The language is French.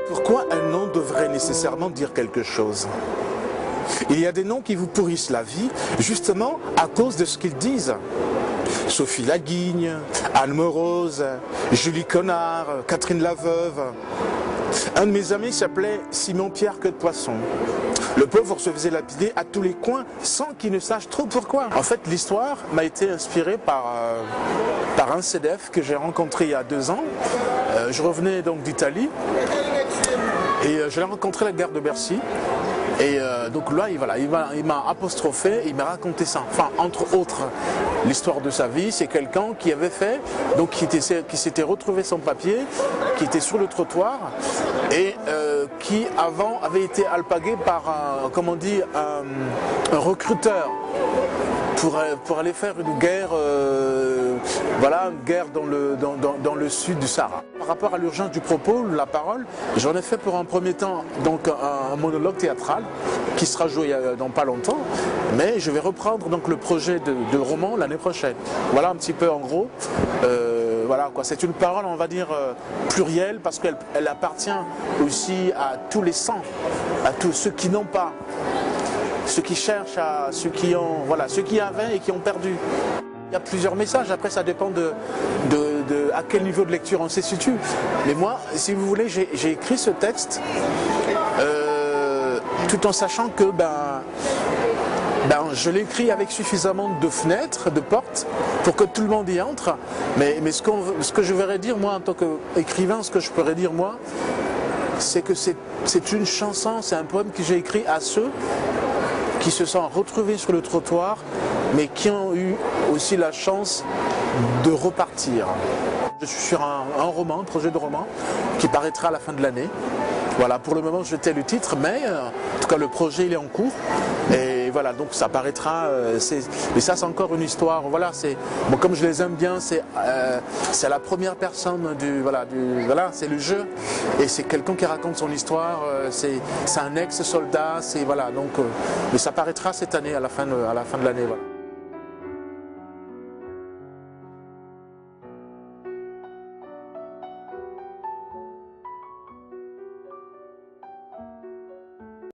Pourquoi un nom devrait nécessairement dire quelque chose? Il y a des noms qui vous pourrissent la vie, justement à cause de ce qu'ils disent. Sophie Laguigne, Anne Morose, Julie Connard, Catherine la Veuve. Un de mes amis s'appelait Simon-Pierre Queue de Poisson. Le pauvre se faisait lapider à tous les coins sans qu'il ne sache trop pourquoi. En fait, l'histoire m'a été inspirée par un CDF que j'ai rencontré il y a 2 ans. Je revenais donc d'Italie et je l'ai rencontré à la gare de Bercy. Et donc là, il m'a apostrophé, il m'a raconté ça. Enfin, entre autres, l'histoire de sa vie, c'est quelqu'un qui avait fait, donc qui s'était retrouvé sans papier, qui était sur le trottoir et qui avant avait été alpagué par un recruteur pour aller faire une guerre, une guerre dans le sud du Sahara. Par rapport à l'urgence du propos, la parole, j'en ai fait pour un premier temps donc un monologue théâtral qui sera joué dans pas longtemps, mais je vais reprendre donc le projet de roman l'année prochaine. Voilà un petit peu en gros. Voilà quoi, c'est une parole, on va dire plurielle, parce qu'elle appartient aussi à tous les sans, à tous ceux qui n'ont pas, ceux qui cherchent, à ceux qui ont, voilà, ceux qui avaient et qui ont perdu. Il y a plusieurs messages, après ça dépend à quel niveau de lecture on se situe. Mais moi, si vous voulez, j'ai écrit ce texte tout en sachant que je l'écris avec suffisamment de fenêtres, de portes, pour que tout le monde y entre. Mais ce que je verrais dire, moi, en tant qu'écrivain, ce que je pourrais dire, moi, c'est que c'est une chanson, c'est un poème que j'ai écrit à ceux qui se sont retrouvés sur le trottoir, mais qui ont eu aussi la chance de repartir. Je suis sur un projet de roman, qui paraîtra à la fin de l'année. Voilà, pour le moment je tais le titre, mais en tout cas le projet il est en cours. Et voilà, donc ça paraîtra, mais ça c'est encore une histoire, voilà, bon, comme je les aime bien, c'est la première personne c'est le jeu, et c'est quelqu'un qui raconte son histoire, c'est un ex-soldat, voilà, donc, mais ça paraîtra cette année, à la fin de l'année, voilà.